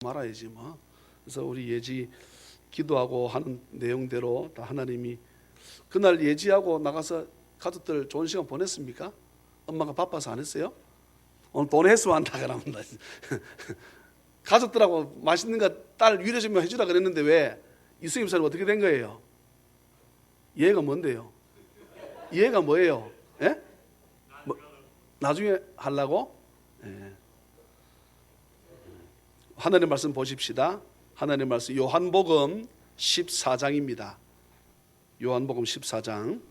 말아야지 뭐. 그래서 우리 예지 기도하고 하는 내용대로 다 하나님이 그날 예지하고 나가서 가족들 좋은 시간 보냈습니까? 엄마가 바빠서 안 했어요? 오늘 돈 회수 한다 그러면 가족들하고 맛있는 거 딸 위로 좀 해주라 그랬는데 왜 이승희 목사님 어떻게 된 거예요? 이해가 뭔데요? 이해가 뭐예요? 예? 뭐, 나중에 하려고? 예. 하나님 말씀 보십시다. 하나님 말씀 요한복음 14장입니다. 요한복음 14장.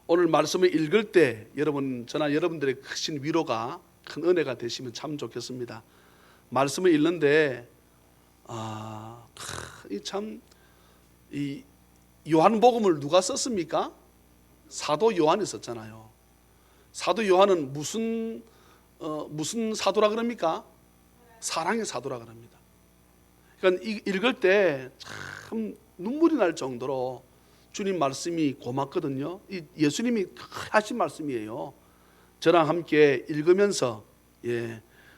오늘 말씀을 읽을 때 여러분, 저나 여러분들의 크신 위로가 큰 은혜가 되시면 참 좋겠습니다. 말씀을 읽는데 이 요한복음을 누가 썼습니까? 사도 요한이 썼잖아요. 사도 요한은 무슨 사도라 그럽니까? 사랑의 사도라 그럽니다. 그러니까 읽을 때 참 눈물이 날 정도로 주님 말씀이 고맙거든요. 예수님이 하신 말씀이에요. 저랑 함께 읽으면서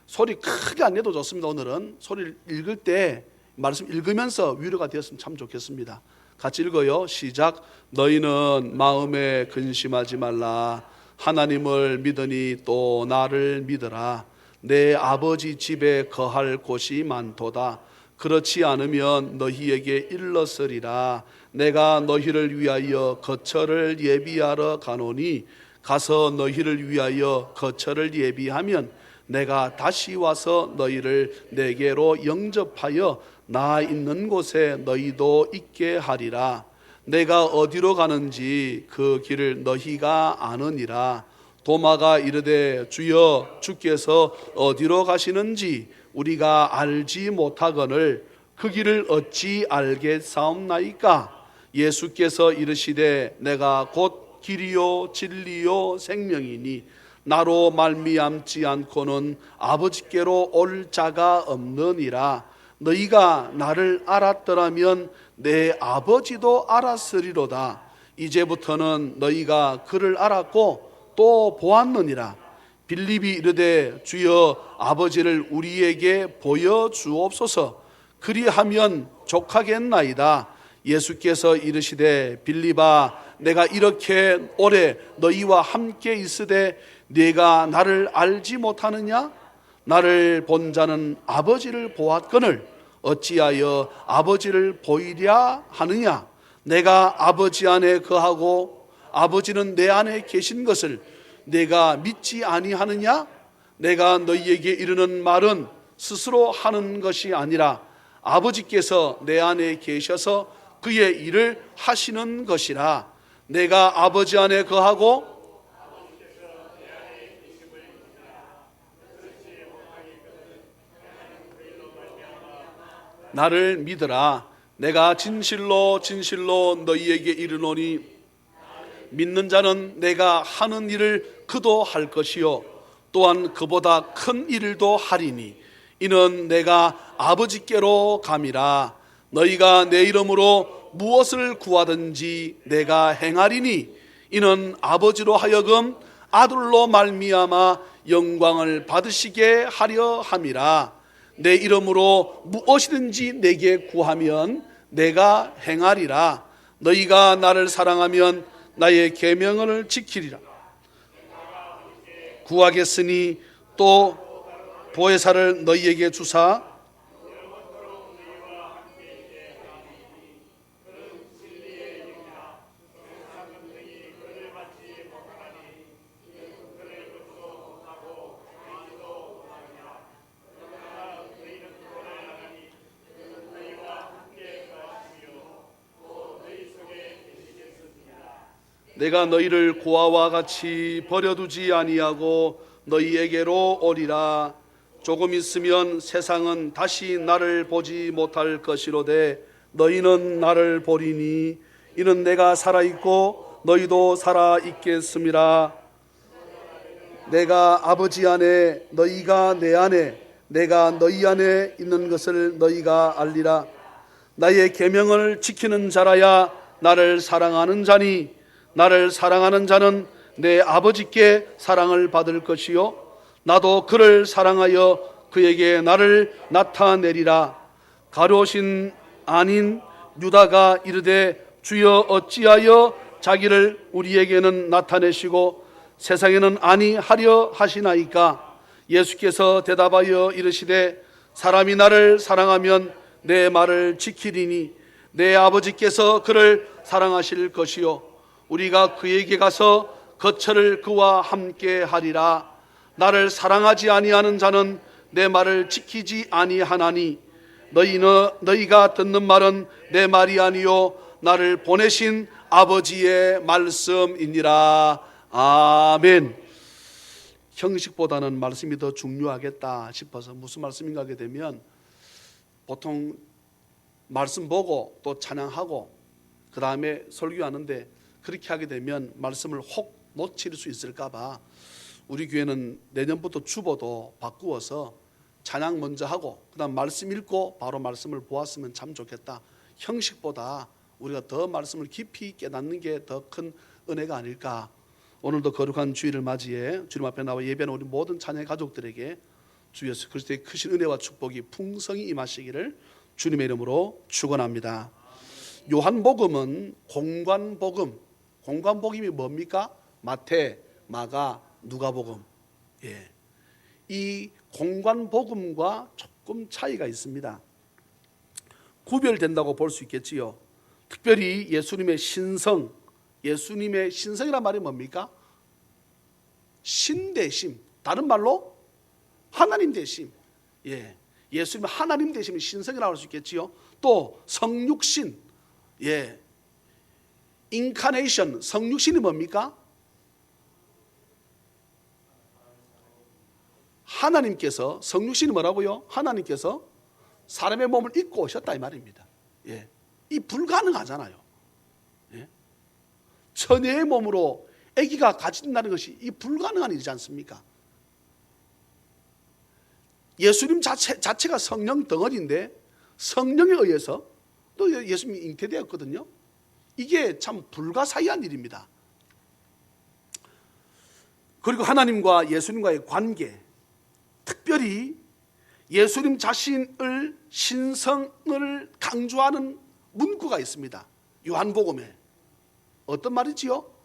소리 크게 안 내도 좋습니다. 오늘은 소리를 읽을 때 말씀 읽으면서 위로가 되었으면 참 좋겠습니다. 같이 읽어요. 시작. 너희는 마음에 근심하지 말라. 하나님을 믿으니 또 나를 믿으라. 내 아버지 집에 거할 곳이 많도다. 그렇지 않으면 너희에게 일렀으리라. 내가 너희를 위하여 거처를 예비하러 가노니 가서 너희를 위하여 거처를 예비하면 내가 다시 와서 너희를 내게로 영접하여 나 있는 곳에 너희도 있게 하리라. 내가 어디로 가는지 그 길을 너희가 아느니라. 도마가 이르되 주여 주께서 어디로 가시는지 우리가 알지 못하거늘 그 길을 어찌 알겠사옵나이까. 예수께서 이르시되 내가 곧 길이요 진리요 생명이니 나로 말미암지 않고는 아버지께로 올 자가 없느니라. 너희가 나를 알았더라면 내 아버지도 알았으리로다. 이제부터는 너희가 그를 알았고 또 보았느니라. 빌립이 이르되 주여 아버지를 우리에게 보여주옵소서. 그리하면 족하겠나이다. 예수께서 이르시되 빌립아 내가 이렇게 오래 너희와 함께 있으되 네가 나를 알지 못하느냐? 나를 본 자는 아버지를 보았거늘 어찌하여 아버지를 보이랴 하느냐? 내가 아버지 안에 거하고 아버지는 내 안에 계신 것을 내가 믿지 아니하느냐? 내가 너희에게 이르는 말은 스스로 하는 것이 아니라 아버지께서 내 안에 계셔서 그의 일을 하시는 것이라. 내가 아버지 안에 거하고 나를 믿으라. 내가 진실로 진실로 너희에게 이르노니 믿는 자는 내가 하는 일을 그도 할 것이요 또한 그보다 큰 일도 하리니 이는 내가 아버지께로 감이라. 너희가 내 이름으로 무엇을 구하든지 내가 행하리니 이는 아버지로 하여금 아들로 말미암아 영광을 받으시게 하려 함이라. 내 이름으로 무엇이든지 내게 구하면 내가 행하리라. 너희가 나를 사랑하면 나의 계명을 지키리라. 구하겠으니 또 보혜사를 너희에게 주사 내가 너희를 고아와 같이 버려두지 아니하고 너희에게로 오리라. 조금 있으면 세상은 다시 나를 보지 못할 것이로되 너희는 나를 보리니 이는 내가 살아있고 너희도 살아있겠음이라. 내가 아버지 안에 너희가 내 안에 내가 너희 안에 있는 것을 너희가 알리라. 나의 계명을 지키는 자라야 나를 사랑하는 자니 나를 사랑하는 자는 내 아버지께 사랑을 받을 것이요 나도 그를 사랑하여 그에게 나를 나타내리라. 가룟신 아닌 유다가 이르되 주여 어찌하여 자기를 우리에게는 나타내시고 세상에는 아니하려 하시나이까. 예수께서 대답하여 이르시되 사람이 나를 사랑하면 내 말을 지키리니 내 아버지께서 그를 사랑하실 것이요 우리가 그에게 가서 거처를 그와 함께 하리라. 나를 사랑하지 아니하는 자는 내 말을 지키지 아니하나니 너희가 듣는 말은 내 말이 아니요 나를 보내신 아버지의 말씀이니라. 아멘. 형식보다는 말씀이 더 중요하겠다 싶어서 무슨 말씀인가 하게 되면 보통 말씀 보고 또 찬양하고 그 다음에 설교하는데 그렇게 하게 되면 말씀을 혹 놓칠 수 있을까 봐 우리 교회는 내년부터 주보도 바꾸어서 찬양 먼저 하고 그 다음 말씀 읽고 바로 말씀을 보았으면 참 좋겠다. 형식보다 우리가 더 말씀을 깊이 깨닫는 게 더 큰 은혜가 아닐까. 오늘도 거룩한 주일을 맞이해 주님 앞에 나와 예배하는 우리 모든 자녀 가족들에게 주 예수 그리스도의 크신 은혜와 축복이 풍성히 임하시기를 주님의 이름으로 축원합니다. 요한복음은 공관복음. 공관복음이 뭡니까? 마태, 마가, 누가복음. 예. 이 공관복음과 조금 차이가 있습니다. 구별된다고 볼 수 있겠지요. 특별히 예수님의 신성, 예수님의 신성이란 말이 뭡니까? 신대심, 다른 말로 하나님 대심. 예, 예수님 하나님 대심이 신성이라고 할 수 있겠지요. 또 성육신, 예, 인카네이션, 성육신이 뭡니까? 하나님께서, 성육신이 뭐라고요? 하나님께서 사람의 몸을 입고 오셨다 이 말입니다. 예, 이 불가능하잖아요. 예? 처녀의 몸으로 아기가 가진다는 것이 이 불가능한 일이지 않습니까? 예수님 자체가 성령 덩어리인데 성령에 의해서 또 예수님이 잉태되었거든요. 이게 참 불가사의한 일입니다. 그리고 하나님과 예수님과의 관계, 특별히 예수님 자신을 신성을 강조하는 문구가 있습니다. 요한복음에 어떤 말이지요?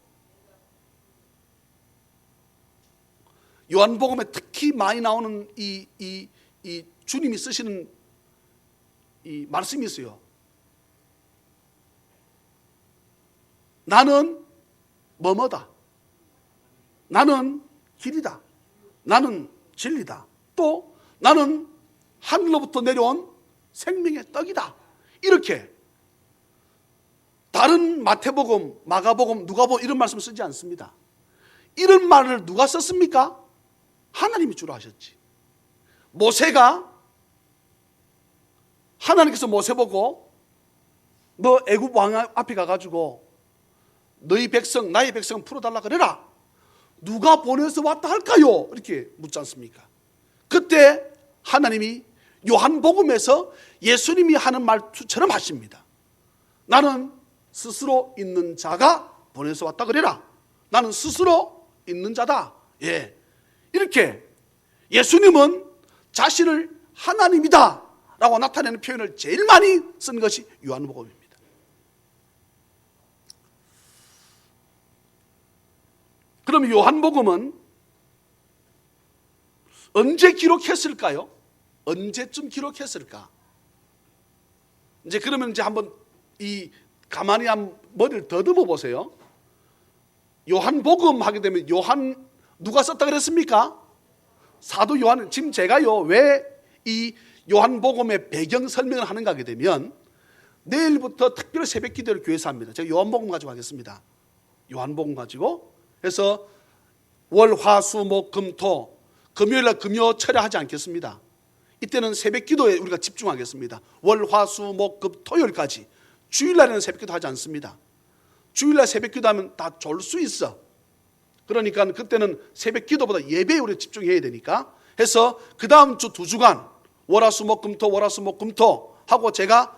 요한복음에 특히 많이 나오는 이 주님이 쓰시는 이 말씀이 있어요. 나는 뭐뭐다. 나는 길이다. 나는 진리다. 또 나는 하늘로부터 내려온 생명의 떡이다. 이렇게 다른 마태복음, 마가복음, 누가복음 이런 말씀 쓰지 않습니다. 이런 말을 누가 썼습니까? 하나님이 주로 하셨지. 모세가 하나님께서 모세 보고 너 애굽 왕 앞에 가가지고 너희 백성, 나의 백성 풀어달라 그래라. 누가 보내서 왔다 할까요? 이렇게 묻지 않습니까? 그때 하나님이 요한복음에서 예수님이 하는 말처럼 하십니다. 나는 스스로 있는 자가 보내서 왔다 그래라. 나는 스스로 있는 자다. 예, 이렇게 예수님은 자신을 하나님이다 라고 나타내는 표현을 제일 많이 쓴 것이 요한복음입니다. 그럼 요한복음은 언제 기록했을까요? 언제쯤 기록했을까? 이제 그러면 이제 한번 가만히 한 머리를 더듬어 보세요. 요한복음 하게 되면 요한 누가 썼다 그랬습니까? 사도 요한. 지금 제가요 왜 이 요한복음의 배경 설명을 하는가 하게 되면 내일부터 특별 새벽 기도를 교회에서 합니다. 제가 요한복음 가지고 하겠습니다. 요한복음 가지고 해서 월, 화, 수, 목, 금, 토 금요일날 금요 철야하지 않겠습니다. 이때는 새벽 기도에 우리가 집중하겠습니다. 월, 화, 수, 목, 금, 토요일까지. 주일날에는 새벽 기도 하지 않습니다. 주일날 새벽 기도하면 다 졸 수 있어. 그러니까 그때는 새벽 기도보다 예배에 우리가 집중해야 되니까 해서 그 다음 주 2주간 월화수목금토 월화수목금토 하고 제가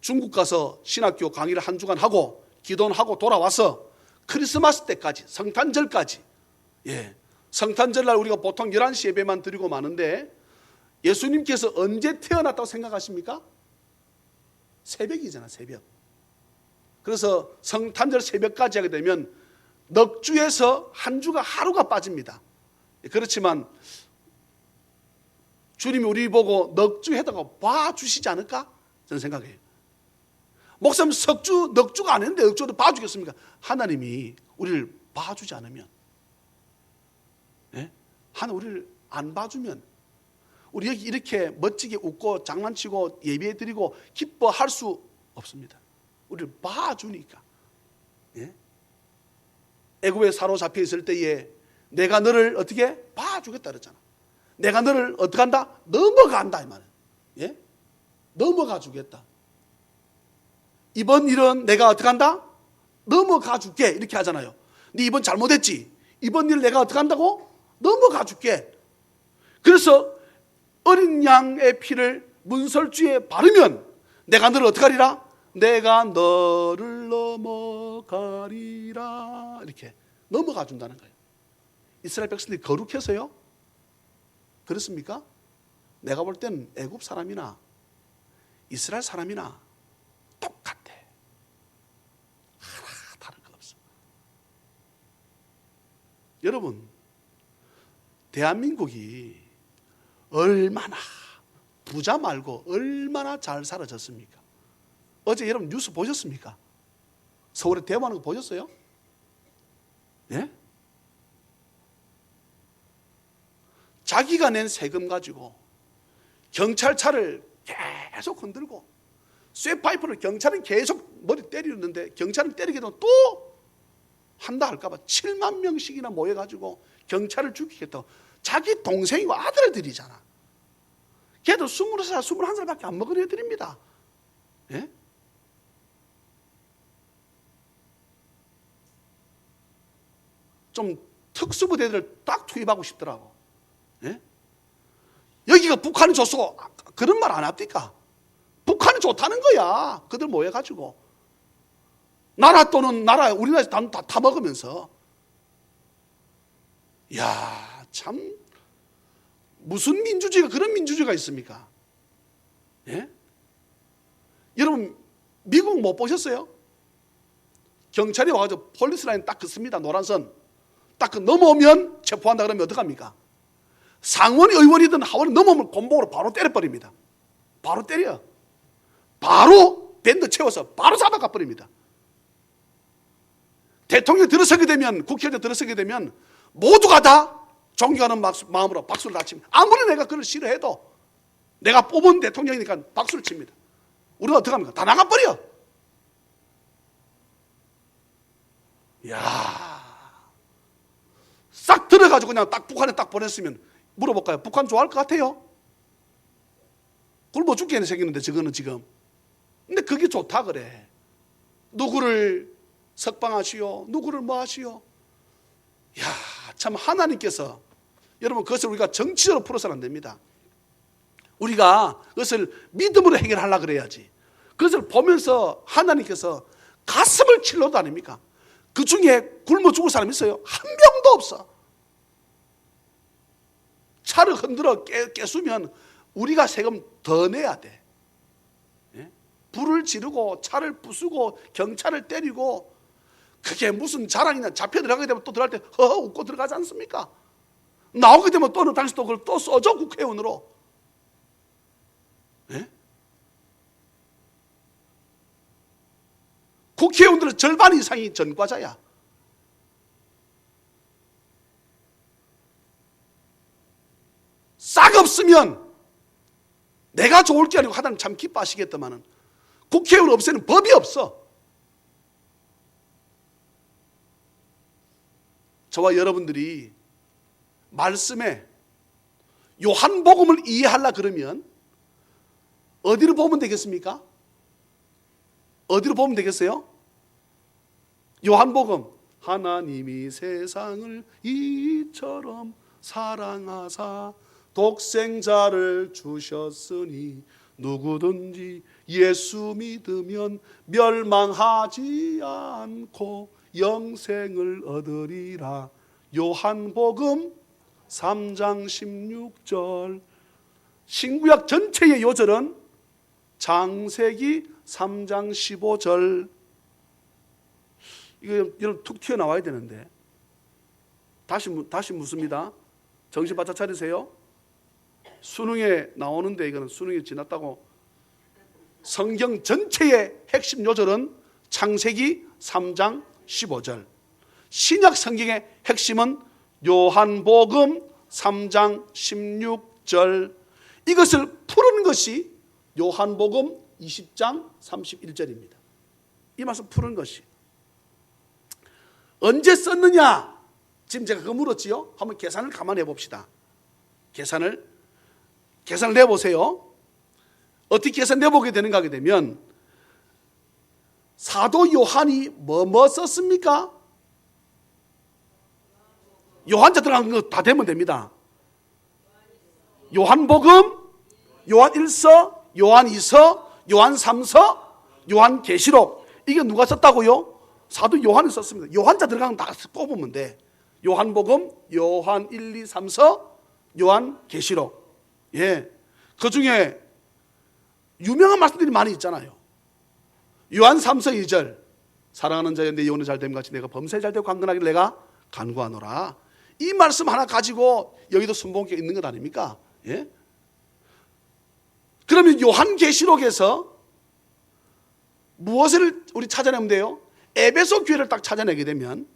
중국 가서 신학교 강의를 1주간 하고 기도는 하고 돌아와서 크리스마스 때까지 성탄절까지, 예, 성탄절날 우리가 보통 11시 예배만 드리고 마는데 예수님께서 언제 태어났다고 생각하십니까? 새벽이잖아, 새벽. 그래서 성탄절 새벽까지 하게 되면 넉 주에서 한 주가 하루가 빠집니다. 그렇지만 주님이 우리 보고 넉 주 해다가 봐주시지 않을까? 저는 생각해요. 목사님 석주, 넉 주가 안 했는데 넉 주도 봐주겠습니까? 하나님이 우리를 봐주지 않으면, 예? 하나님 우리를 안 봐주면 우리 여기 이렇게 멋지게 웃고 장난치고 예배드리고 기뻐할 수 없습니다. 우리를 봐주니까. 예? 애굽에 사로잡혀 있을 때에 내가 너를 어떻게 봐주겠다 그랬잖아. 내가 너를 어떻게 한다? 넘어간다 이 말이야. 예? 넘어가 주겠다. 이번 일은 내가 어떻게 한다? 넘어가 줄게 이렇게 하잖아요. 네 이번 잘못했지? 이번 일 내가 어떻게 한다고? 넘어가 줄게. 그래서 어린 양의 피를 문설주에 바르면 내가 너를 어떻게 하리라? 내가 너를 넘어가리라. 이렇게 넘어가 준다는 거예요. 이스라엘 백성들이 거룩해서요? 그렇습니까? 내가 볼 때는 애굽 사람이나 이스라엘 사람이나 똑같아. 하나 다른 거 없어. 여러분, 대한민국이 얼마나 부자 말고 얼마나 잘 살아졌습니까? 어제 여러분 뉴스 보셨습니까? 서울에 대화하는 거 보셨어요? 예? 자기가 낸 세금 가지고 경찰차를 계속 흔들고 쇠파이프를 경찰은 계속 머리 때리는데 경찰은 때리게 되면 또 한다 할까봐 7만 명씩이나 모여가지고 경찰을 죽이겠다고. 자기 동생이고 아들들이잖아. 걔도 20살, 21살밖에 안 먹은 애들입니다. 예? 좀 특수부대들을 딱 투입하고 싶더라고. 예? 여기가 북한이 좋소. 그런 말 안 합니까? 북한이 좋다는 거야. 그들 모여가지고. 나라 또는 나라, 우리나라에서 다 타먹으면서. 이야, 참. 무슨 민주주의가 그런 민주주의가 있습니까? 예? 여러분, 미국 못 보셨어요? 경찰이 와가지고 폴리스라인 딱 긋습니다. 노란선. 딱 그 넘어오면 체포한다 그러면 어떡합니까? 상원이 의원이든 하원이 넘어오면 곤봉으로 바로 때려버립니다. 바로 때려. 바로 밴드 채워서 바로 잡아가 버립니다. 대통령이 들어서게 되면, 국회의원이 들어서게 되면 모두가 다 존경하는 마음으로 박수를 다 칩니다. 아무리 내가 그걸 싫어해도 내가 뽑은 대통령이니까 박수를 칩니다. 우리가 어떻게 합니까? 다 나가버려. 이야, 싹 들어가지고 그냥 딱 북한에 딱 보냈으면 물어볼까요? 북한 좋아할 것 같아요? 굶어 죽게 생기는데 저거는 지금. 근데 그게 좋다 그래. 누구를 석방하시오, 누구를 뭐 하시오. 이야, 참 하나님께서, 여러분 그것을 우리가 정치적으로 풀어서는 안 됩니다. 우리가 그것을 믿음으로 해결하려고 그래야지. 그것을 보면서 하나님께서 가슴을 찔러도 아닙니까? 그 중에 굶어 죽을 사람이 있어요? 한 명도 없어. 차를 흔들어 깨수면 우리가 세금 더 내야 돼. 예? 불을 지르고 차를 부수고 경찰을 때리고, 그게 무슨 자랑이냐. 잡혀 들어가게 되면 또 들어갈 때 허허 웃고 들어가지 않습니까? 나오게 되면 또는 당신 또 그걸 또 써줘, 국회의원으로. 예? 국회의원들은 절반 이상이 전과자야. 싹 없으면 내가 좋을 게 아니고 하나님 참 기뻐하시겠다마는 국회의원 없애는 법이 없어. 저와 여러분들이 말씀에 요한복음을 이해하려 그러면 어디로 보면 되겠습니까? 어디로 보면 되겠어요? 요한복음. 하나님이 세상을 이처럼 사랑하사 독생자를 주셨으니 누구든지 예수 믿으면 멸망하지 않고 영생을 얻으리라. 요한복음 3장 16절. 신구약 전체의 요절은 창세기 3장 15절. 이거 여러분 툭 튀어나와야 되는데 다시 묻습니다. 정신 바짝 차리세요. 수능에 나오는데 이거는 수능이 지났다고. 성경 전체의 핵심 요절은 창세기 3장 15절. 신약 성경의 핵심은 요한복음 3장 16절. 이것을 푸는 것이 요한복음 20장 31절입니다. 이 말씀 푸는 것이. 언제 썼느냐? 지금 제가 그거 물었지요? 한번 계산을 가만히 해봅시다. 계산을 내보세요. 어떻게 계산 내보게 되는가 하게 되면 사도 요한이 뭐 썼습니까? 요한자 들어간 거 다 되면 됩니다. 요한복음, 요한일서, 요한이서, 요한3서, 요한계시록. 이게 누가 썼다고요? 사도 요한이 썼습니다. 요한자 들어간 거 다 뽑으면 돼. 요한복음, 요한 1, 2, 3서, 요한계시록. 예. 그 중에 유명한 말씀들이 많이 있잖아요. 요한 3서 2절. 사랑하는 자여 내 영혼이 잘됨 같이 내가 범사에 잘되고 강건하길 내가 간구하노라. 이 말씀 하나 가지고 여기도 순복음교회 있는 것 아닙니까? 예? 그러면 요한계시록에서 무엇을 우리 찾아내면 돼요? 에베소 교회를 딱 찾아내게 되면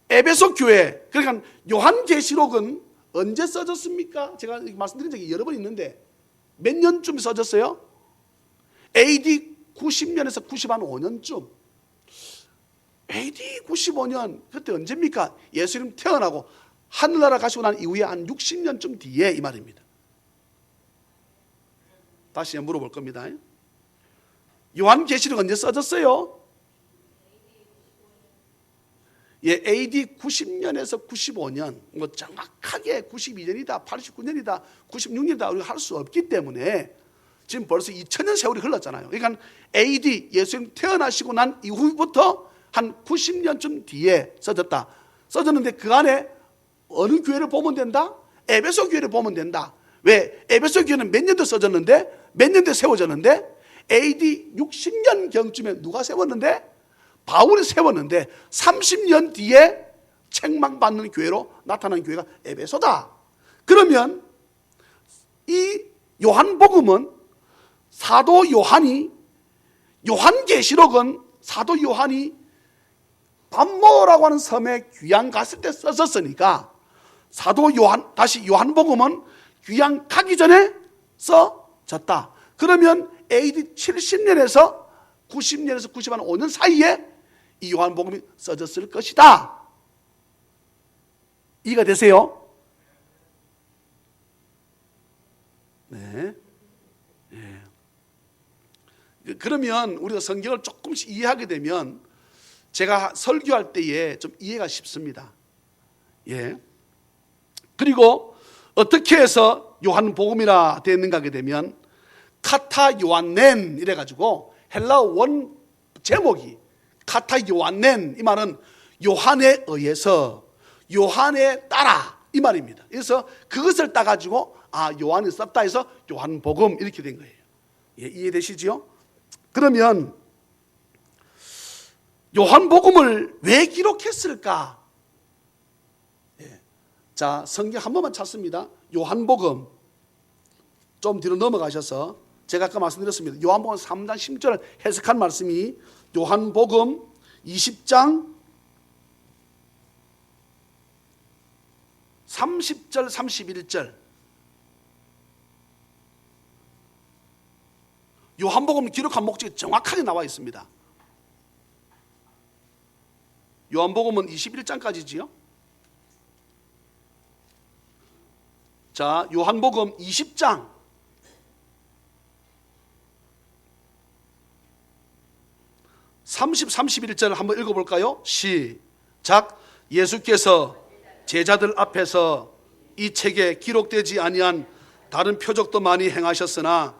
에베소 교회, 그러니까 요한계시록은 언제 써졌습니까? 제가 말씀드린 적이 여러 번 있는데 몇 년쯤 써졌어요? AD 90년에서 95년쯤. AD 95년 그때 언제입니까? 예수님 태어나고 하늘나라 가시고 난 이후에 한 60년쯤 뒤에 이 말입니다. 다시 물어볼 겁니다. 요한계시록 언제 써졌어요? 예, AD 90년에서 95년, 뭐 정확하게 92년이다, 89년이다, 96년이다 우리가 할 수 없기 때문에 지금 벌써 2000년 세월이 흘렀잖아요. 그러니까 AD 예수님 태어나시고 난 이후부터 한 90년쯤 뒤에 써졌다. 써졌는데 그 안에 어느 교회를 보면 된다? 에베소 교회를 보면 된다. 왜? 에베소 교회는 몇 년도 써졌는데, 몇 년도에 세워졌는데, AD 60년경쯤에 누가 세웠는데? 바울이 세웠는데 30년 뒤에 책망받는 교회로 나타난 교회가 에베소다. 그러면 이 요한복음은 사도 요한이, 요한계시록은 사도 요한이 밤모라고 하는 섬에 귀양 갔을 때 썼었으니까 사도 요한, 다시 요한복음은 귀양 가기 전에 써졌다. 그러면 AD 70년에서 90년에서 95년 사이에 이 요한복음이 써졌을 것이다. 이해가 되세요? 네. 네. 그러면 우리가 성경을 조금씩 이해하게 되면 제가 설교할 때에 좀 이해가 쉽습니다. 예. 그리고 어떻게 해서 요한복음이라 되었는가 하게 되면 카타 요한넨 이래가지고 헬라어 원 제목이 카타 요한넨, 이 말은 요한에 의해서, 요한에 따라 이 말입니다. 그래서 그것을 따가지고 요한이 썼다 해서 요한복음 이렇게 된 거예요. 예, 이해되시죠? 그러면 요한복음을 왜 기록했을까? 예. 자, 성경 한 번만 찾습니다. 요한복음 좀 뒤로 넘어가셔서 제가 아까 말씀드렸습니다. 요한복음 3장 10절을 해석한 말씀이 요한복음 20장 30절 31절. 요한복음 기록한 목적이 정확하게 나와 있습니다. 요한복음은 21장까지지요. 자, 요한복음 20장 30, 31절 한번 읽어볼까요? 시작. 예수께서 제자들 앞에서 이 책에 기록되지 아니한 다른 표적도 많이 행하셨으나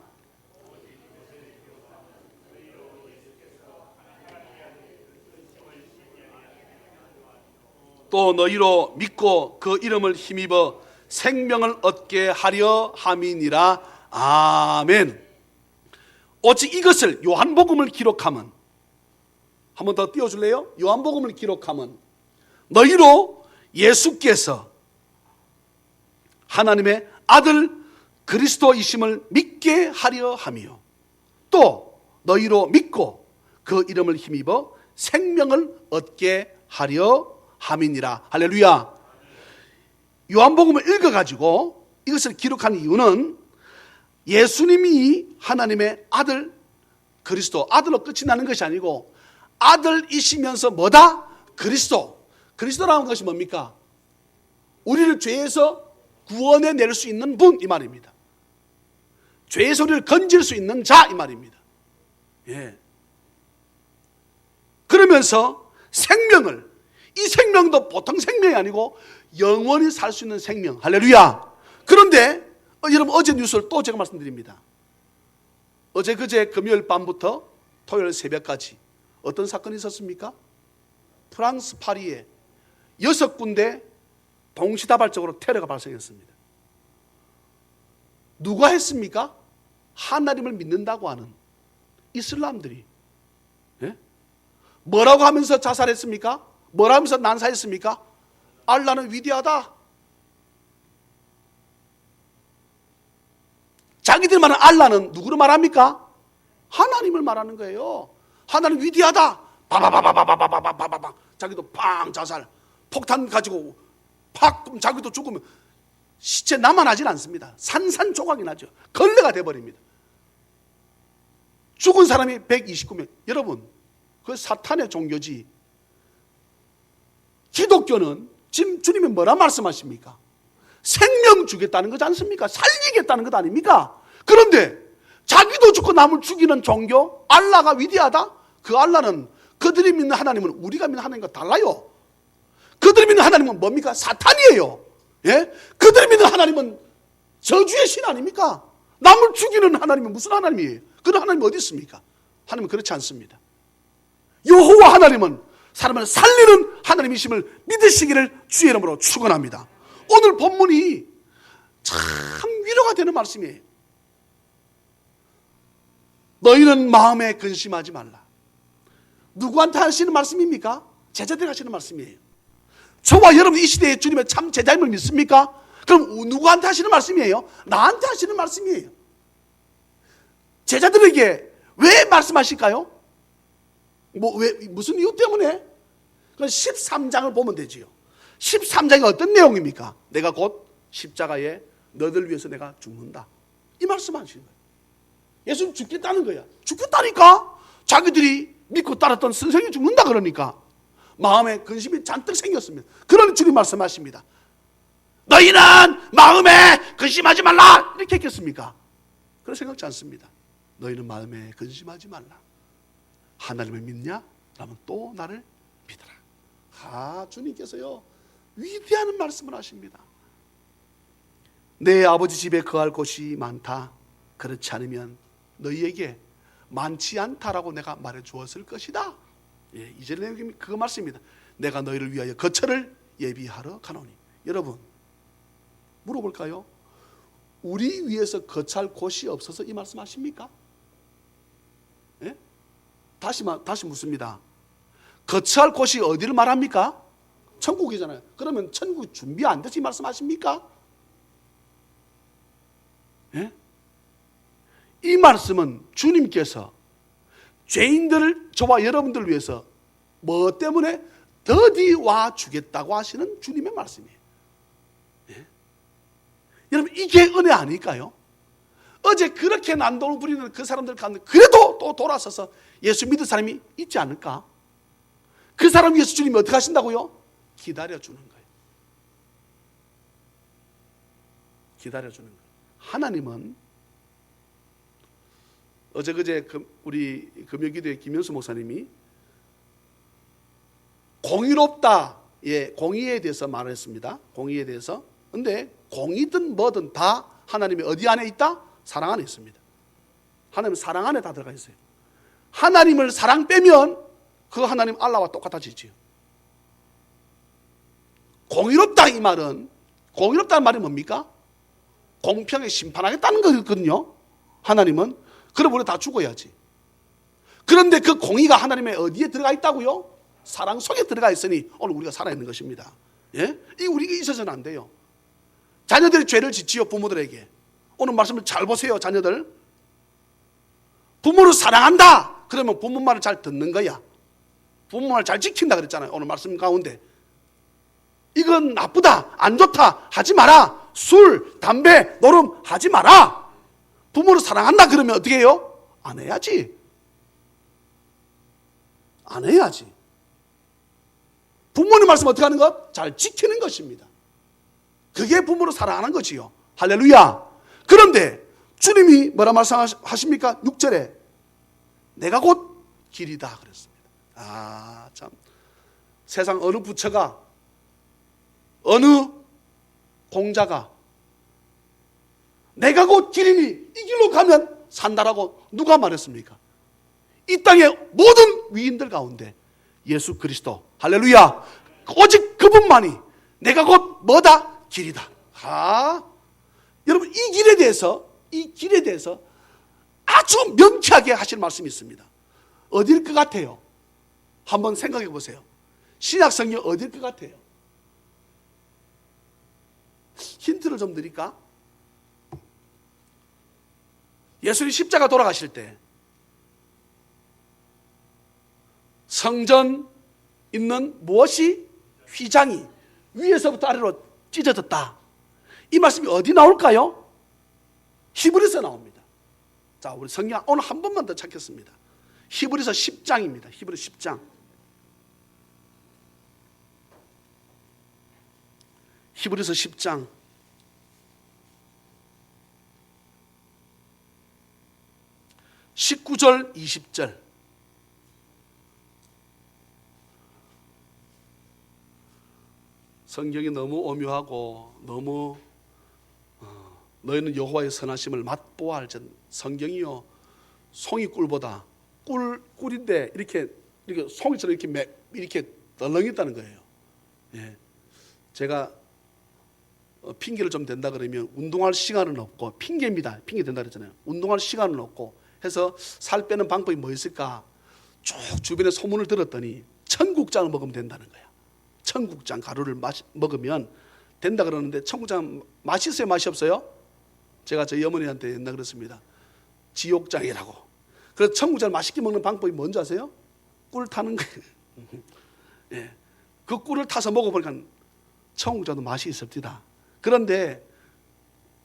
또 너희로 믿고 그 이름을 힘입어 생명을 얻게 하려 함이니라. 아멘. 오직 이것을 요한복음을 기록하면, 한 번 더 띄워줄래요? 요한복음을 기록하면 너희로 예수께서 하나님의 아들 그리스도이심을 믿게 하려 함이요, 또 너희로 믿고 그 이름을 힘입어 생명을 얻게 하려 함이니라. 할렐루야. 요한복음을 읽어가지고 이것을 기록한 이유는 예수님이 하나님의 아들 그리스도, 아들로 끝이 나는 것이 아니고 아들이시면서 뭐다? 그리스도. 그리스도라는 것이 뭡니까? 우리를 죄에서 구원해 낼 수 있는 분, 이 말입니다. 죄에서 우리를 건질 수 있는 자, 이 말입니다. 예. 그러면서 생명을, 이 생명도 보통 생명이 아니고 영원히 살 수 있는 생명. 할렐루야. 그런데 여러분, 어제 뉴스를 또 제가 말씀드립니다. 어제 그제 금요일 밤부터 토요일 새벽까지 어떤 사건이 있었습니까? 프랑스 파리에 6군데 동시다발적으로 테러가 발생했습니다. 누가 했습니까? 하나님을 믿는다고 하는 이슬람들이. 예? 뭐라고 하면서 자살했습니까? 뭐라고 하면서 난사했습니까? 알라는 위대하다. 자기들 말하는 알라는 누구를 말합니까? 하나님을 말하는 거예요. 하나님 위대하다. 바바바바바바바바바바. 자기도 팡 자살. 폭탄 가지고 팍 자기도 죽으면 시체 남아나질 않습니다. 산산조각이 나죠. 걸레가 돼버립니다. 죽은 사람이 129명. 여러분, 그 사탄의 종교지. 기독교는 지금 주님이 뭐라 말씀하십니까? 생명 주겠다는 거지 않습니까? 살리겠다는 것 아닙니까? 그런데 자기도 죽고 남을 죽이는 종교, 알라가 위대하다? 그 알라는, 그들이 믿는 하나님은 우리가 믿는 하나님과 달라요. 그들이 믿는 하나님은 뭡니까? 사탄이에요. 예? 그들이 믿는 하나님은 저주의 신 아닙니까? 남을 죽이는 하나님이 무슨 하나님이에요? 그런 하나님이 어디 있습니까? 하나님은 그렇지 않습니다. 여호와 하나님은 사람을 살리는 하나님이심을 믿으시기를 주의 이름으로 축원합니다. 오늘 본문이 참 위로가 되는 말씀이에요. 너희는 마음에 근심하지 말라. 누구한테 하시는 말씀입니까? 제자들에게 하시는 말씀이에요. 저와 여러분 이 시대에 주님의 참 제자임을 믿습니까? 그럼 누구한테 하시는 말씀이에요? 나한테 하시는 말씀이에요. 제자들에게 왜 말씀하실까요? 무슨 이유 때문에? 13장을 보면 되지요. 13장이 어떤 내용입니까? 내가 곧 십자가에 너희들 위해서 내가 죽는다. 이 말씀 하시는 거예요. 예수님 죽겠다는 거야. 죽겠다니까? 자기들이 믿고 따랐던 선생이 죽는다 그러니까 마음에 근심이 잔뜩 생겼습니다. 그러니 주님 말씀하십니다. 너희는 마음에 근심하지 말라. 이렇게 했겠습니까? 그런 생각지 않습니다. 너희는 마음에 근심하지 말라. 하나님을 믿냐? 그러면 또 나를 믿어라. 주님께서요 위대한 말씀을 하십니다. 내 아버지 집에 거할 곳이 많다. 그렇지 않으면 너희에게 많지 않다라고 내가 말해 주었을 것이다. 예, 이제 내용이 그 말씀입니다. 내가 너희를 위하여 거처를 예비하러 가노니. 여러분 물어볼까요? 우리 위해서 거처할 곳이 없어서 이 말씀하십니까? 예? 다시 묻습니다. 거처할 곳이 어디를 말합니까? 천국이잖아요. 그러면 천국 준비 안 돼서 이 말씀하십니까? 예? 이 말씀은 주님께서 죄인들을, 저와 여러분들을 위해서 뭐 때문에 더디 와 주겠다고 하시는 주님의 말씀이에요. 예? 여러분 이게 은혜 아닐까요? 어제 그렇게 난동을 부리는 그 사람들 가운데 그래도 또 돌아서서 예수 믿을 사람이 있지 않을까? 그 사람 위해서 주님이 어떻게 하신다고요? 기다려주는 거예요. 기다려주는 거예요. 하나님은 어제 그제 우리 금요기도의 김현수 목사님이 공의롭다, 예, 공의에 대해서 말했습니다. 공의에 대해서. 근데 공의든 뭐든 다 하나님이 어디 안에 있다? 사랑 안에 있습니다. 하나님은 사랑 안에 다 들어가 있어요. 하나님을 사랑 빼면 그 하나님 알라와 똑같아지지요. 공의롭다 이 말은 공의롭다는 말이 뭡니까? 공평하게 심판하겠다는 거거든요. 하나님은. 그럼 우리 다 죽어야지. 그런데 그 공의가 하나님의 어디에 들어가 있다고요? 사랑 속에 들어가 있으니 오늘 우리가 살아있는 것입니다. 예? 이 우리가 있어서는 안 돼요. 자녀들이 죄를 짓지요, 부모들에게. 오늘 말씀을 잘 보세요, 자녀들. 부모를 사랑한다. 그러면 부모 말을 잘 듣는 거야. 부모 말을 잘 지킨다 그랬잖아요, 오늘 말씀 가운데. 이건 나쁘다, 안 좋다, 하지 마라. 술, 담배, 노름 하지 마라. 부모를 사랑한다 그러면 어떻게 해요? 안 해야지. 안 해야지. 부모님 말씀 어떻게 하는 것? 잘 지키는 것입니다. 그게 부모를 사랑하는 거지요. 할렐루야. 그런데 주님이 뭐라 말씀하십니까? 6절에 내가 곧 길이다 그랬습니다. 아, 참. 세상 어느 부처가, 어느 공자가 내가 곧 길이니 이 길로 가면 산다라고 누가 말했습니까? 이 땅의 모든 위인들 가운데 예수 그리스도, 할렐루야, 오직 그분만이 내가 곧 뭐다? 길이다. 아, 여러분 이 길에 대해서 아주 명쾌하게 하실 말씀이 있습니다. 어딜 것 같아요? 한번 생각해 보세요. 신약 성경 어딜 것 같아요? 힌트를 좀 드릴까? 예수님 십자가 돌아가실 때 성전 있는 무엇이? 휘장이 위에서부터 아래로 찢어졌다. 이 말씀이 어디 나올까요? 히브리서 나옵니다. 자, 우리 성경 오늘 한 번만 더 찾겠습니다. 히브리서 10장입니다. 히브리서 10장. 히브리서 10장 19절 20절. 성경이 너무 오묘하고 너무 너희는 여호와의 선하심을 맛보아 알전. 성경이요 송이꿀보다 꿀인데 이렇게 송이처럼 이렇게 덜렁했다는 거예요. 예. 제가 핑계를 좀 댄다 그러면 운동할 시간은 없고, 핑계입니다. 핑계 된다 그랬잖아요. 운동할 시간은 없고 해서 살 빼는 방법이 뭐 있을까 쭉 주변에 소문을 들었더니 청국장을 먹으면 된다는 거야. 청국장 가루를 먹으면 된다 그러는데 청국장 맛이 있어요, 맛이 없어요? 제가 저희 어머니한테 옛날 그랬습니다. 지옥장이라고. 그래서 청국장을 맛있게 먹는 방법이 뭔지 아세요? 꿀 타는 거예요. 예. 그 꿀을 타서 먹어보니까 청국장도 맛이 있습니다. 그런데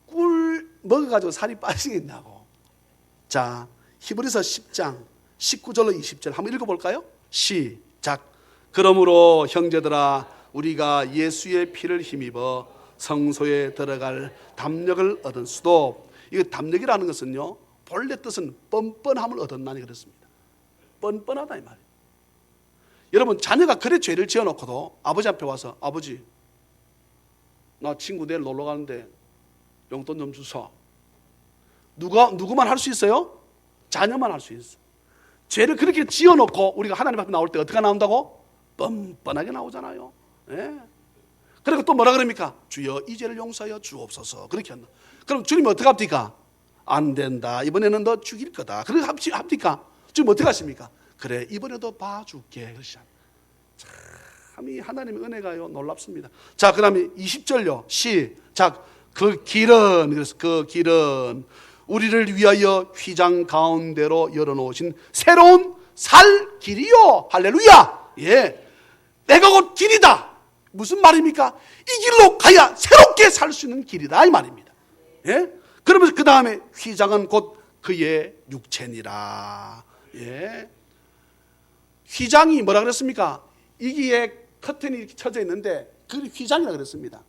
꿀 먹어가지고 살이 빠지겠냐고. 자, 히브리서 10장 19절로 20절 한번 읽어볼까요? 시작. 그러므로 형제들아 우리가 예수의 피를 힘입어 성소에 들어갈 담력을 얻은 수도. 이거 담력이라는 것은요 본래 뜻은 뻔뻔함을 얻었나니 그렇습니다. 뻔뻔하다 이 말이에요. 여러분 자녀가 그래 죄를 지어놓고도 아버지 앞에 와서 아버지 나 친구 내일 놀러 가는데 용돈 좀 주소. 누구만 할 수 있어요? 자녀만 할 수 있어. 죄를 그렇게 지어놓고 우리가 하나님 앞에 나올 때 어떻게 나온다고? 뻔뻔하게 나오잖아요. 예. 그리고 또 뭐라 그럽니까? 주여 이 죄를 용서하여 주옵소서. 그렇게 한다. 그럼 주님이 어떻게 합니까? 안 된다. 이번에는 너 죽일 거다. 그렇게 합니까? 주님 어떻게 하십니까? 그래 이번에도 봐줄게. 그러시잖아. 참 이 하나님의 은혜가요 놀랍습니다. 자, 그 다음에 20절요. 시작. 그 길은, 그래서 그 길은 우리를 위하여 휘장 가운데로 열어놓으신 새로운 살 길이요. 할렐루야. 예, 내가 곧 길이다. 무슨 말입니까? 이 길로 가야 새롭게 살 수 있는 길이다 이 말입니다. 예, 그러면서 그 다음에 휘장은 곧 그의 육체니라. 예, 휘장이 뭐라 그랬습니까? 이기에 커튼이 이렇게 쳐져 있는데 그 휘장이라 그랬습니다.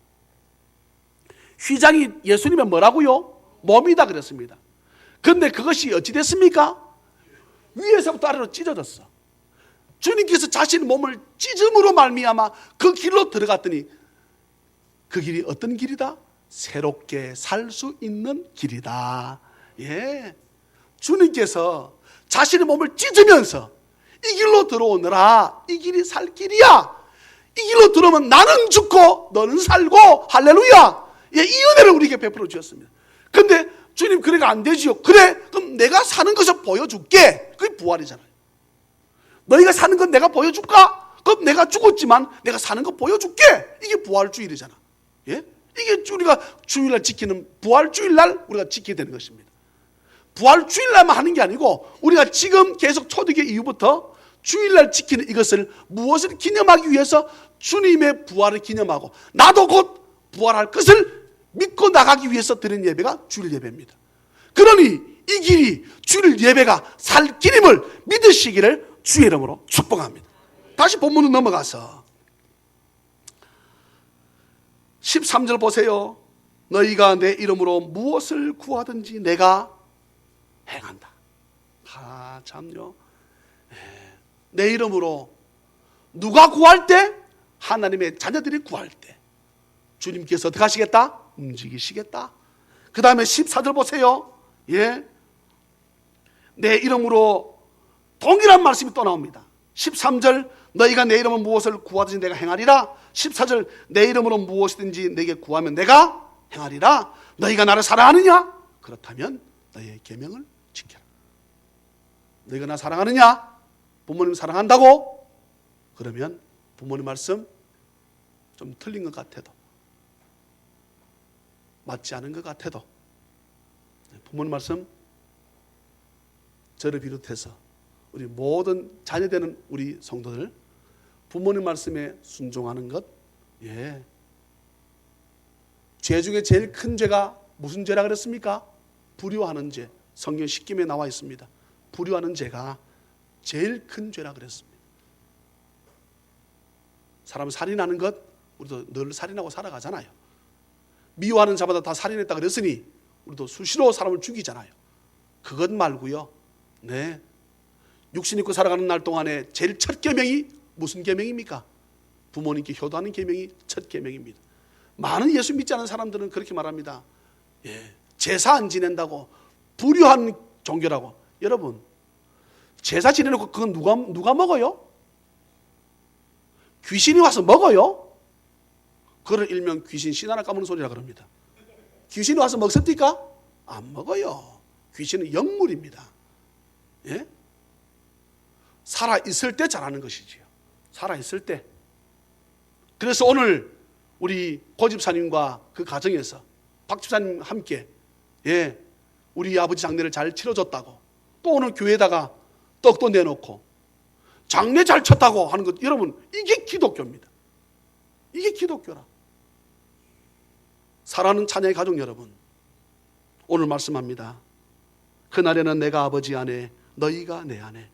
휘장이 예수님의 뭐라고요? 몸이다 그랬습니다. 그런데 그것이 어찌 됐습니까? 위에서부터 아래로 찢어졌어. 주님께서 자신의 몸을 찢음으로 말미암아 그 길로 들어갔더니 그 길이 어떤 길이다? 새롭게 살 수 있는 길이다. 예, 주님께서 자신의 몸을 찢으면서 이 길로 들어오느라 이 길이 살 길이야. 이 길로 들어오면 나는 죽고 너는 살고 할렐루야. 예, 이 은혜를 우리에게 베풀어 주셨습니다. 근데 주님 그래가 안 되지요. 그래 그럼 내가 사는 것을 보여줄게. 그게 부활이잖아요. 너희가 사는 건 내가 보여줄까? 그럼 내가 죽었지만 내가 사는 거 보여줄게. 이게 부활주일이잖아. 예? 이게 우리가 주일날 지키는 부활주일날 우리가 지켜야 되는 것입니다. 부활주일날만 하는 게 아니고 우리가 지금 계속 초대교 이후부터 주일날 지키는 이것을 무엇을 기념하기 위해서 주님의 부활을 기념하고 나도 곧 부활할 것을 믿고 나가기 위해서 드리는 예배가 주일 예배입니다. 그러니 이 길이 주일 예배가 살 길임을 믿으시기를 주의 이름으로 축복합니다. 다시 본문으로 넘어가서 13절 보세요. 너희가 내 이름으로 무엇을 구하든지 내가 행한다. 참요. 내 이름으로 누가 구할 때? 하나님의 자녀들이 구할 때 주님께서 어떻게 하시겠다? 움직이시겠다. 그 다음에 14절 보세요. 예, 내 이름으로 동일한 말씀이 또 나옵니다. 13절 너희가 내 이름으로 무엇을 구하든지 내가 행하리라. 14절 내 이름으로 무엇이든지 내게 구하면 내가 행하리라. 너희가 나를 사랑하느냐? 그렇다면 너희의 계명을 지켜라. 너희가 나 사랑하느냐? 부모님 사랑한다고? 그러면 부모님 말씀 좀 틀린 것 같아도, 맞지 않은 것 같아도 부모님 말씀 저를 비롯해서 우리 모든 자녀되는 우리 성도들 부모님 말씀에 순종하는 것, 예, 죄 중에 제일 큰 죄가 무슨 죄라 그랬습니까? 불효하는 죄. 성경 십계명에 나와 있습니다. 불효하는 죄가 제일 큰 죄라 그랬습니다. 사람 살인하는 것 우리도 늘 살인하고 살아가잖아요. 미워하는 자마다 다 살인했다 그랬으니 우리도 수시로 사람을 죽이잖아요. 그것 말고요. 네, 육신 입고 살아가는 날 동안에 제일 첫 계명이 무슨 계명입니까? 부모님께 효도하는 계명이 첫 계명입니다. 많은 예수 믿지 않은 사람들은 그렇게 말합니다. 예, 제사 안 지낸다고 불효한 종교라고. 여러분, 제사 지내놓고 그건 누가 먹어요? 귀신이 와서 먹어요? 그걸 일명 귀신 씨 하나 까무는 소리라 그럽니다. 귀신이 와서 먹습니까? 안 먹어요. 귀신은 영물입니다. 예? 살아있을 때 잘하는 것이지요. 살아있을 때. 그래서 오늘 우리 고 집사님과 그 가정에서 박 집사님 함께, 예, 우리 아버지 장례를 잘 치러줬다고, 또 오늘 교회에다가 떡도 내놓고 장례 잘 쳤다고 하는 것, 여러분, 이게 기독교입니다. 이게 기독교라. 사랑하는 자녀의 가족 여러분, 오늘 말씀합니다. 그날에는 내가 아버지 안에, 너희가 내 안에,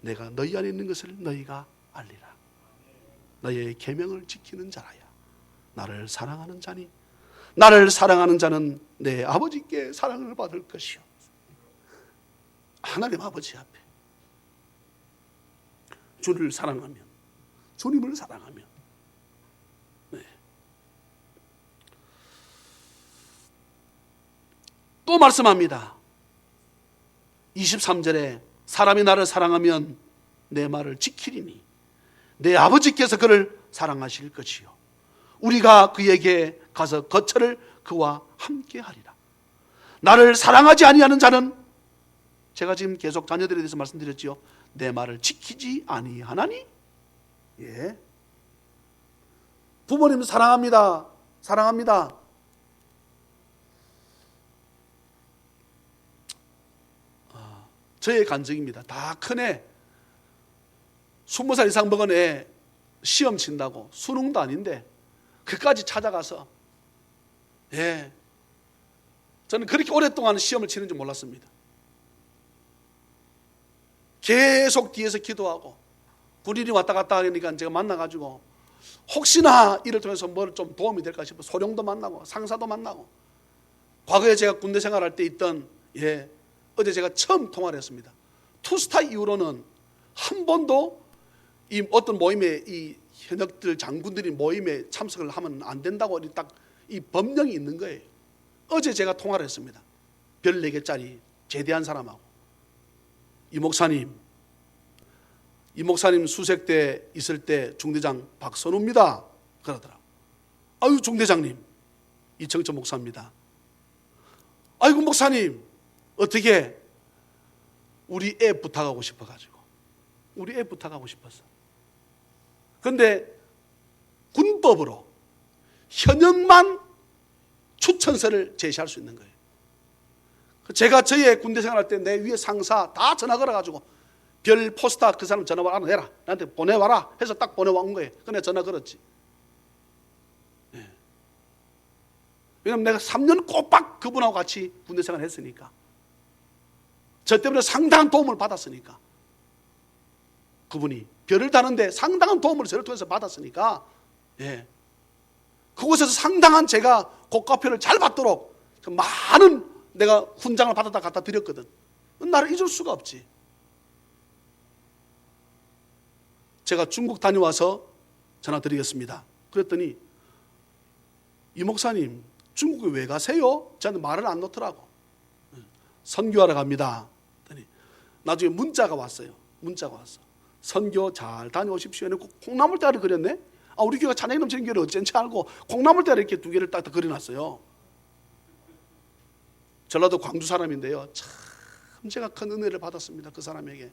내가 너희 안에 있는 것을 너희가 알리라. 너희의 계명을 지키는 자라야 나를 사랑하는 자니, 나를 사랑하는 자는 내 아버지께 사랑을 받을 것이요. 하나님 아버지 앞에 주를 사랑하면, 주님을 사랑하면, 네, 또 말씀합니다. 23절에 사람이 나를 사랑하면 내 말을 지키리니 내 아버지께서 그를 사랑하실 것이요 우리가 그에게 가서 거처를 그와 함께 하리라. 나를 사랑하지 아니하는 자는, 제가 지금 계속 자녀들에 대해서 말씀드렸지요, 내 말을 지키지 아니하나니. 예, 부모님 사랑합니다. 사랑합니다. 저의 간증입니다. 다 큰애 20살 이상 먹은 애 시험 친다고, 수능도 아닌데 그까지 찾아가서, 예, 저는 그렇게 오랫동안 시험을 치는 줄 몰랐습니다. 계속 뒤에서 기도하고 군인이 왔다 갔다 하니까 제가 만나가지고 혹시나 이를 통해서 뭘 좀 도움이 될까 싶어 소령도 만나고 상사도 만나고, 과거에 제가 군대 생활할 때 있던, 예, 어제 제가 처음 통화를 했습니다. 투스타 이후로는 한 번도 이 어떤 모임에, 이 현역들 장군들이 모임에 참석을 하면 안 된다고 딱 이 법령이 있는 거예요. 어제 제가 통화를 했습니다. 별 4개짜리 제대한 사람하고, 이 목사님, 이 목사님 수색대 있을 때 중대장 박선우입니다. 그러더라. 아유 중대장님, 이청천 목사입니다. 아이고 목사님, 어떻게 우리 애 부탁하고 싶어가지고 우리 애 부탁하고 싶었어. 그런데 군법으로 현역만 추천서를 제시할 수 있는 거예요. 제가 저의 군대 생활할 때 내 위에 상사 다 전화 걸어가지고 별 포스터 그 사람 전화 와라 내라, 나한테 보내와라 해서 딱 보내온 거예요. 그래 전화 걸었지. 네. 왜냐면 내가 3년 꼬박 그분하고 같이 군대 생활을 했으니까, 저 때문에 상당한 도움을 받았으니까, 그분이 별을 다는데 상당한 도움을 저를 통해서 받았으니까, 예. 그곳에서 상당한 제가 고가표를 잘 받도록 많은 내가 훈장을 받았다 갖다 드렸거든. 나를 잊을 수가 없지. 제가 중국 다녀와서 전화 드리겠습니다. 그랬더니 이 목사님 중국에 왜 가세요? 저한테 말을 안 놓더라고. 선교하러 갑니다. 그랬더니 나중에 문자가 왔어요. 문자가 왔어. 선교 잘 다녀오십시오. 콩나물대를 그렸네. 아, 우리 교회가 찬양이 넘치는 교회를 어쩐지 알고 콩나물대를 이렇게 두 개를 딱 그려놨어요. 전라도 광주 사람인데요, 참 제가 큰 은혜를 받았습니다. 그 사람에게.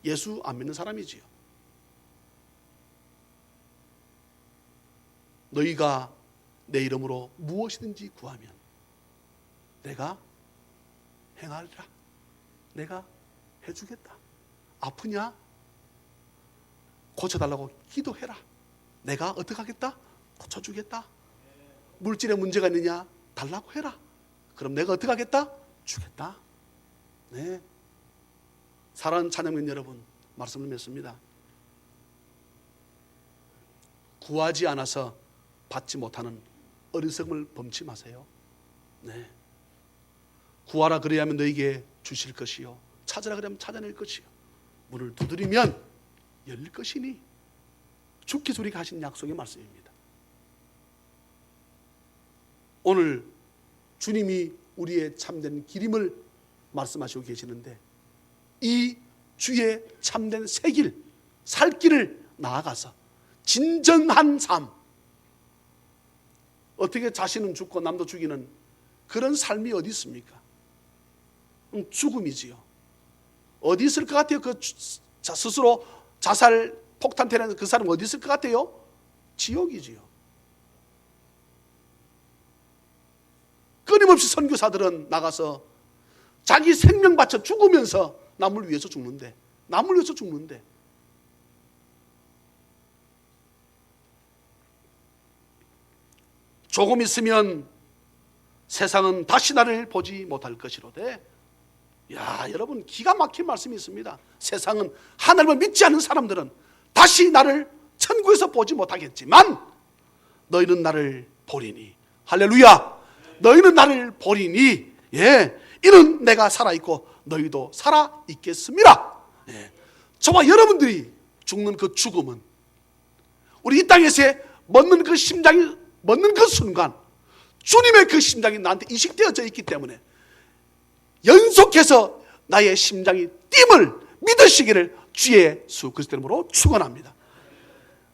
예수 안 믿는 사람이지요. 너희가 내 이름으로 무엇이든지 구하면 내가 행하리라. 내가 해주겠다. 아프냐? 고쳐달라고 기도해라. 내가 어떻게 하겠다? 고쳐주겠다. 물질에 문제가 있느냐? 달라고 해라. 그럼 내가 어떻게 하겠다? 주겠다. 네. 사랑하는 찬양민 여러분, 말씀을 맺습니다. 구하지 않아서 받지 못하는 어리석음을 범치 마세요. 네. 구하라 그래야면 너에게 주실 것이요, 찾으라 그러면 찾아낼 것이요, 문을 두드리면 열릴 것이니, 주께서 우리가 하신 약속의 말씀입니다. 오늘 주님이 우리의 참된 길임을 말씀하시고 계시는데, 이 주의 참된 새 길, 살 길을 나아가서 진정한 삶, 어떻게 자신은 죽고 남도 죽이는 그런 삶이 어디 있습니까? 죽음이지요. 어디 있을 것 같아요? 그 스스로 자살 폭탄 테러하는 그 사람 어디 있을 것 같아요? 지옥이지요. 끊임없이 선교사들은 나가서 자기 생명 바쳐 죽으면서 남을 위해서 죽는데, 남을 위해서 죽는데, 조금 있으면 세상은 다시 나를 보지 못할 것이로되. 야, 여러분, 기가 막힌 말씀이 있습니다. 세상은, 하나님을 믿지 않는 사람들은 다시 나를 천국에서 보지 못하겠지만 너희는 나를 보리니. 할렐루야. 너희는 나를 보리니, 예, 이는 내가 살아있고 너희도 살아있겠습니다. 예. 저와 여러분들이 죽는 그 죽음은, 우리 이 땅에서 멎는 그 심장이 멎는 그 순간 주님의 그 심장이 나한테 이식되어져 있기 때문에 연속해서 나의 심장이 뜀을 믿으시기를 주의 예수 그리스도 이름으로 축원합니다.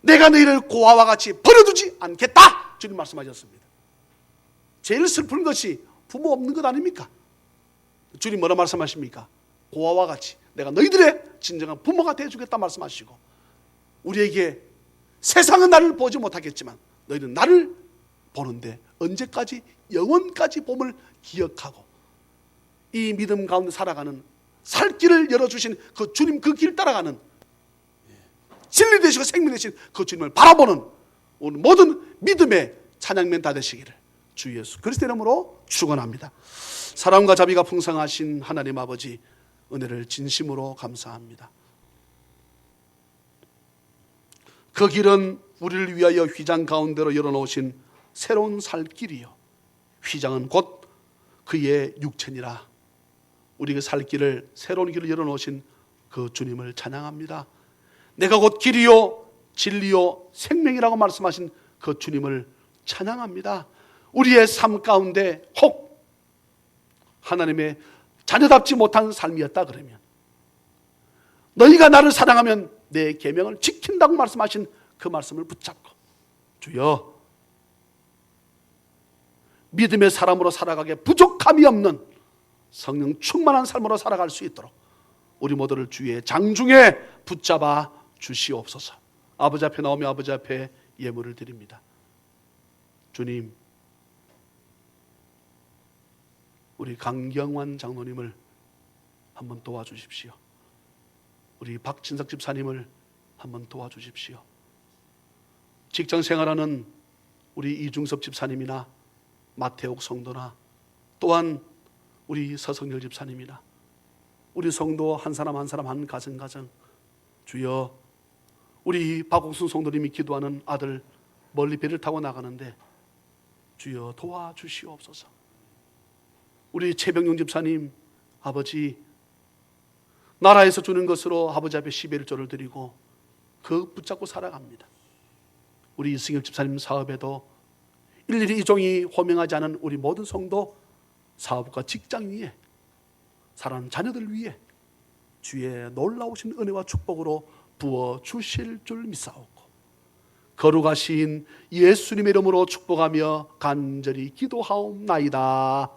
내가 너희를 고아와 같이 버려두지 않겠다, 주님 말씀하셨습니다. 제일 슬픈 것이 부모 없는 것 아닙니까? 주님 뭐라 말씀하십니까? 고아와 같이 내가 너희들의 진정한 부모가 되어주겠다 말씀하시고, 우리에게 세상은 나를 보지 못하겠지만 너희는 나를 보는데 언제까지? 영원까지 봄을 기억하고 이 믿음 가운데 살아가는, 살 길을 열어주신 그 주님 그 길 따라가는, 진리 되시고 생명 되신 그 주님을 바라보는 오늘 모든 믿음의 찬양맨 다 되시기를 주 예수 그리스도 이름으로 축원합니다. 사랑과 자비가 풍성하신 하나님 아버지, 은혜를 진심으로 감사합니다. 그 길은 우리를 위하여 휘장 가운데로 열어놓으신 새로운 살 길이요, 휘장은 곧 그의 육체니라. 우리가 살 길을, 새로운 길을 열어놓으신 그 주님을 찬양합니다. 내가 곧 길이요 진리요 생명이라고 말씀하신 그 주님을 찬양합니다. 우리의 삶 가운데 혹 하나님의 자녀답지 못한 삶이었다 그러면, 너희가 나를 사랑하면 내 계명을 지킨다고 말씀하신 그 말씀을 붙잡고 주여 믿음의 사람으로 살아가게 부족함이 없는 성령 충만한 삶으로 살아갈 수 있도록 우리 모두를 주의 장중에 붙잡아 주시옵소서. 아버지 앞에 나오며 아버지 앞에 예물을 드립니다. 주님, 우리 강경환 장로님을 한번 도와주십시오. 우리 박진석 집사님을 한번 도와주십시오. 직장 생활하는 우리 이중섭 집사님이나 마태옥 성도나 또한 우리 서성열 집사님이나 우리 성도 한 사람 한 가정 주여, 우리 박옥순 성도님이 기도하는 아들 멀리 배를 타고 나가는데 주여 도와주시옵소서. 우리 최병용 집사님 아버지 나라에서 주는 것으로 아버지 앞에 11조를 드리고 그 붙잡고 살아갑니다. 우리 이승엽 집사님 사업에도 일일이 이종이 호명하지 않은 우리 모든 성도 사업과 직장 위에 사랑하는 자녀들 위에 주의 놀라우신 은혜와 축복으로 부어 주실 줄 믿사옵고 거룩하신 예수님의 이름으로 축복하며 간절히 기도하옵나이다.